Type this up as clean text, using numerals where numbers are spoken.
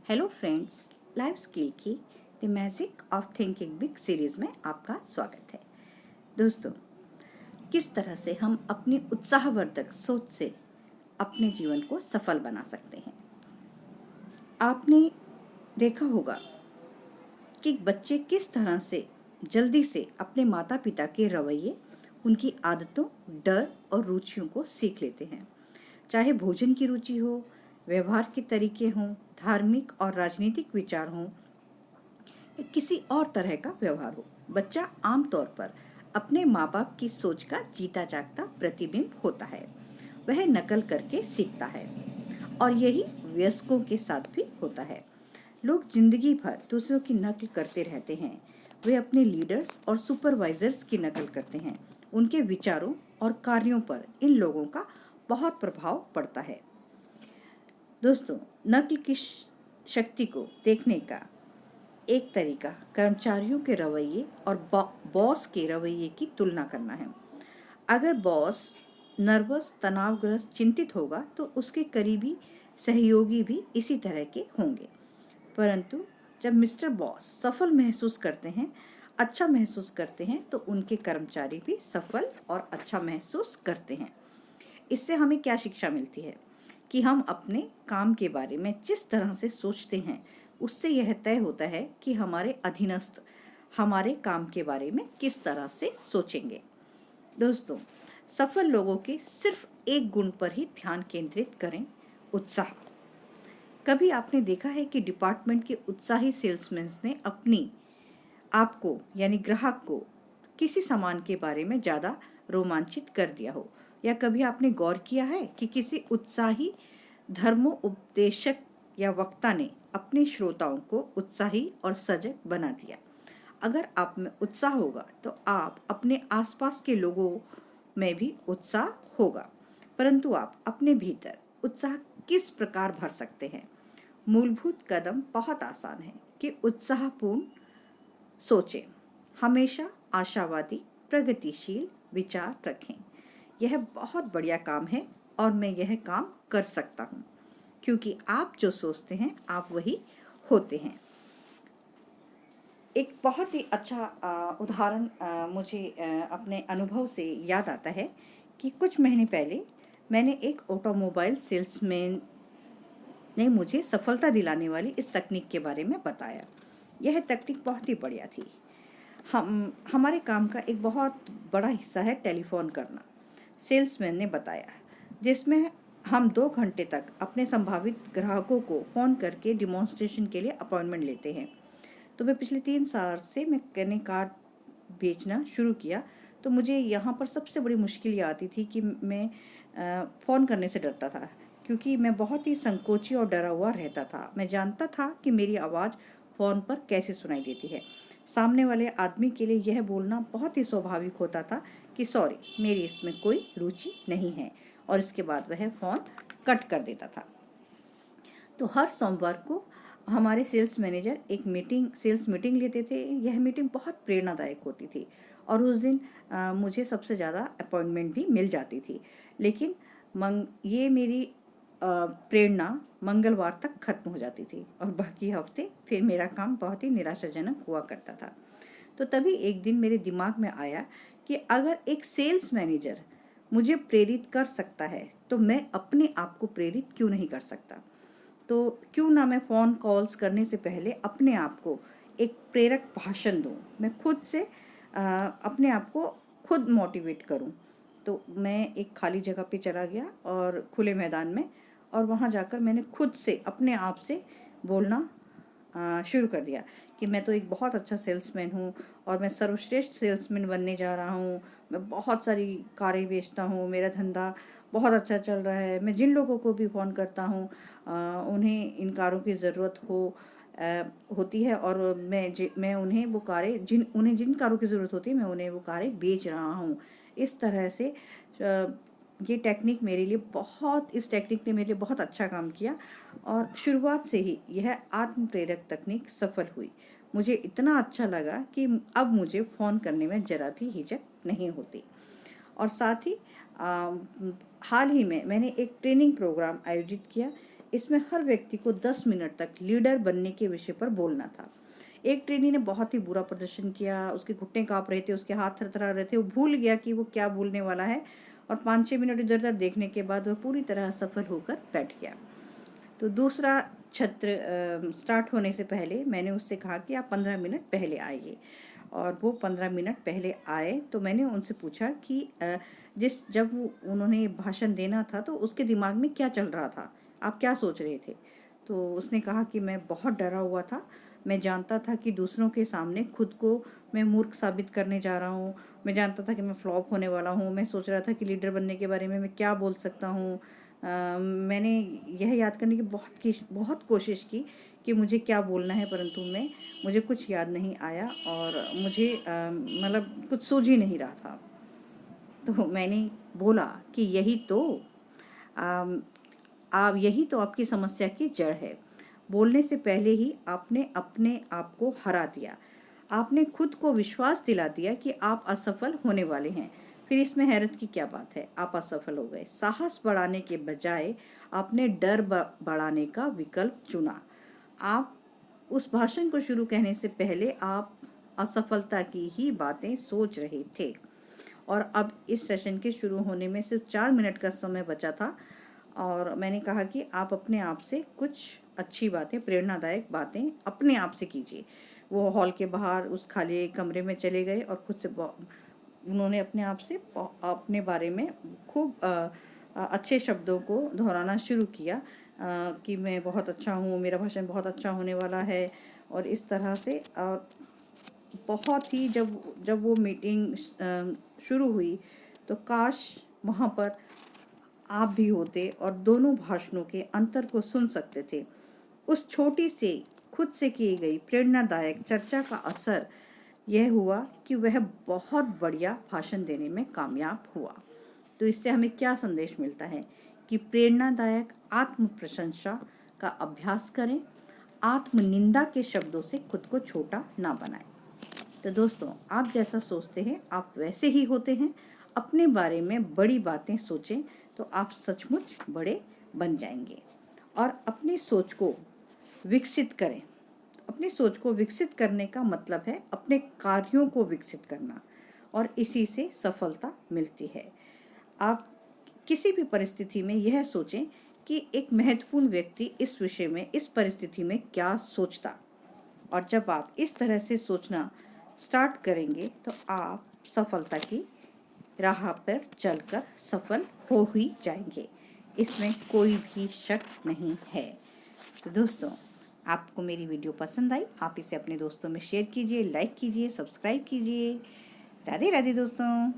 Hello friends, life skill की the magic of thinking big series में आपका स्वागत है। दोस्तों, किस तरह से हम अपनी उत्साहवर्धक सोच से अपने जीवन को सफल बना सकते हैं। आपने देखा होगा कि बच्चे किस तरह से जल्दी से अपने माता पिता के रवैये, उनकी आदतों, डर और रुचियों को सीख लेते हैं। चाहे भोजन की रुचि हो, व्यवहार के तरीके हों, धार्मिक और राजनीतिक विचार हों या किसी और तरह का व्यवहार हो, बच्चा आमतौर पर अपने माँ बाप की सोच का जीता जागता प्रतिबिंब होता है। वह नकल करके सीखता है और यही वयस्कों के साथ भी होता है। लोग जिंदगी भर दूसरों की नकल करते रहते हैं। वे अपने लीडर्स और सुपरवाइजर्स की नकल करते हैं। उनके विचारों और कार्यों पर इन लोगों का बहुत प्रभाव पड़ता है। दोस्तों, नकल की शक्ति को देखने का एक तरीका कर्मचारियों के रवैये और बॉस के रवैये की तुलना करना है। अगर बॉस नर्वस, तनावग्रस्त, चिंतित होगा तो उसके करीबी सहयोगी भी इसी तरह के होंगे। परंतु जब मिस्टर बॉस सफल महसूस करते हैं, अच्छा महसूस करते हैं, तो उनके कर्मचारी भी सफल और अच्छा महसूस करते हैं। इससे हमें क्या शिक्षा मिलती है कि हम अपने काम के बारे में जिस तरह से सोचते हैं, उससे यह तय होता है कि हमारे अधीनस्थ हमारे काम के बारे में किस तरह से सोचेंगे। दोस्तों, सफल लोगों के सिर्फ एक गुण पर ही ध्यान केंद्रित करें, उत्साह। कभी आपने देखा है कि डिपार्टमेंट के उत्साही सेल्समैन ने अपनी आपको यानी ग्राहक को किसी सामान के बारे में ज़्यादा रोमांचित कर दिया हो? या कभी आपने गौर किया है कि किसी उत्साही धर्मोपदेशक या वक्ता ने अपने श्रोताओं को उत्साही और सजग बना दिया? अगर आप में उत्साह होगा तो आप अपने आसपास के लोगों में भी उत्साह होगा। परंतु आप अपने भीतर उत्साह किस प्रकार भर सकते हैं? मूलभूत कदम बहुत आसान है कि उत्साहपूर्ण सोचें। हमेशा आशावादी, प्रगतिशील विचार रखें। यह बहुत बढ़िया काम है और मैं यह काम कर सकता हूँ, क्योंकि आप जो सोचते हैं आप वही होते हैं। एक बहुत ही अच्छा उदाहरण मुझे अपने अनुभव से याद आता है कि कुछ महीने पहले मैंने एक ऑटोमोबाइल सेल्समैन ने मुझे सफलता दिलाने वाली इस तकनीक के बारे में बताया। यह तकनीक बहुत ही बढ़िया थी। हमारे काम का एक बहुत बड़ा हिस्सा है टेलीफोन करना, सेल्समैन ने बताया, जिसमें हम 2 घंटे तक अपने संभावित ग्राहकों को फ़ोन करके डिमॉन्स्ट्रेशन के लिए अपॉइंटमेंट लेते हैं। तो मैं पिछले 3 साल से मैंने कार बेचना शुरू किया, तो मुझे यहाँ पर सबसे बड़ी मुश्किल ये आती थी कि मैं फ़ोन करने से डरता था, क्योंकि मैं बहुत ही संकोची और डरा हुआ रहता था। मैं जानता था कि मेरी आवाज़ फ़ोन पर कैसे सुनाई देती है। सामने वाले आदमी के लिए यह बोलना बहुत ही स्वाभाविक होता था कि सॉरी, मेरी इसमें कोई रुचि नहीं है, और इसके बाद वह फ़ोन कट कर देता था। तो हर सोमवार को हमारे सेल्स मैनेजर एक सेल्स मीटिंग लेते थे। यह मीटिंग बहुत प्रेरणादायक होती थी और उस दिन मुझे सबसे ज़्यादा अपॉइंटमेंट भी मिल जाती थी। लेकिन ये मेरी प्रेरणा मंगलवार तक खत्म हो जाती थी और बाकी हफ्ते फिर मेरा काम बहुत ही निराशाजनक हुआ करता था। तो तभी एक दिन मेरे दिमाग में आया कि अगर एक सेल्स मैनेजर मुझे प्रेरित कर सकता है तो मैं अपने आप को प्रेरित क्यों नहीं कर सकता। तो क्यों ना मैं फ़ोन कॉल्स करने से पहले अपने आप को एक प्रेरक भाषण दूं, मैं खुद से अपने आप को खुद मोटिवेट करूं। तो मैं एक खाली जगह पे चला गया और खुले मैदान में, और वहाँ जाकर मैंने खुद से अपने आप से बोलना शुरू कर दिया कि मैं तो एक बहुत अच्छा सेल्समैन हूँ और मैं सर्वश्रेष्ठ सेल्समैन बनने जा रहा हूँ। मैं बहुत सारी कारें बेचता हूँ, मेरा धंधा बहुत अच्छा चल रहा है। मैं जिन लोगों को भी फ़ोन करता हूँ उन्हें इन कारों की ज़रूरत होती है, और मैं उन्हें वो कारें उन्हें जिन कारों की ज़रूरत होती है मैं उन्हें वो कारें बेच रहा हूँ। इस तरह से इस टेक्निक ने मेरे लिए बहुत अच्छा काम किया और शुरुआत से ही यह आत्म प्रेरक तकनीक सफल हुई। मुझे इतना अच्छा लगा कि अब मुझे फ़ोन करने में ज़रा भी हिचक नहीं होती। और साथ ही हाल ही में मैंने एक ट्रेनिंग प्रोग्राम आयोजित किया। इसमें हर व्यक्ति को 10 मिनट तक लीडर बनने के विषय पर बोलना था। एक ट्रेनी ने बहुत ही बुरा प्रदर्शन किया, उसके घुटने कांप रहे थे, उसके हाथ थरथरा रहे थे, वो भूल गया कि वो क्या बोलने वाला है और 5-6 मिनट इधर उधर देखने के बाद वह पूरी तरह सफल होकर बैठ गया। तो दूसरा छत्र स्टार्ट होने से पहले मैंने उससे कहा कि आप 15 मिनट पहले आइए, और वो 15 मिनट पहले आए। तो मैंने उनसे पूछा कि जब उन्होंने भाषण देना था तो उसके दिमाग में क्या चल रहा था, आप क्या सोच रहे थे? तो उसने कहा कि मैं बहुत डरा हुआ था, मैं जानता था कि दूसरों के सामने खुद को मैं मूर्ख साबित करने जा रहा हूँ, मैं जानता था कि मैं फ्लॉप होने वाला हूँ, मैं सोच रहा था कि लीडर बनने के बारे में मैं क्या बोल सकता हूँ। मैंने यह याद करने की बहुत कोशिश की कि मुझे क्या बोलना है, परंतु मुझे कुछ याद नहीं आया और मुझे मतलब कुछ सूझ ही नहीं रहा था। तो मैंने बोला कि यही तो आपकी समस्या की जड़ है। बोलने से पहले ही आपने अपने आप को हरा दिया, आपने खुद को विश्वास दिला दिया कि आप असफल होने वाले हैं। फिर इसमें हैरत की क्या बात है, आप असफल हो गए। साहस बढ़ाने के बजाय आपने डर बढ़ाने का विकल्प चुना। आप उस भाषण को शुरू कहने से पहले आप असफलता की ही बातें सोच रहे थे, और अब इस सेशन के शुरू होने में सिर्फ 4 मिनट का समय बचा था और मैंने कहा कि आप अपने आप से कुछ अच्छी बातें, प्रेरणादायक बातें अपने आप से कीजिए। वो हॉल के बाहर उस खाली कमरे में चले गए और खुद से उन्होंने अपने आप से अपने बारे में खूब अच्छे शब्दों को दोहराना शुरू किया कि मैं बहुत अच्छा हूँ, मेरा भाषण बहुत अच्छा होने वाला है, और इस तरह से बहुत ही जब वो मीटिंग शुरू हुई तो काश वहाँ पर आप भी होते और दोनों भाषणों के अंतर को सुन सकते थे। उस छोटी से खुद से की गई प्रेरणादायक चर्चा का असर यह हुआ कि वह बहुत बढ़िया भाषण देने में कामयाब हुआ। तो इससे हमें क्या संदेश मिलता है कि प्रेरणादायक आत्म प्रशंसा का अभ्यास करें, आत्मनिंदा के शब्दों से खुद को छोटा ना बनाएं। तो दोस्तों, आप जैसा सोचते हैं आप वैसे ही होते हैं। अपने बारे में बड़ी बातें सोचें तो आप सचमुच बड़े बन जाएंगे, और अपनी सोच को विकसित करें। अपनी सोच को विकसित करने का मतलब है अपने कार्यों को विकसित करना, और इसी से सफलता मिलती है। आप किसी भी परिस्थिति में यह सोचें कि एक महत्वपूर्ण व्यक्ति इस विषय में, इस परिस्थिति में क्या सोचता, और जब आप इस तरह से सोचना स्टार्ट करेंगे तो आप सफलता की राह पर चलकर सफल हो ही जाएंगे, इसमें कोई भी शक नहीं है। तो दोस्तों, आपको मेरी वीडियो पसंद आई, आप इसे अपने दोस्तों में शेयर कीजिए, लाइक कीजिए, सब्सक्राइब कीजिए। राधे राधे दोस्तों।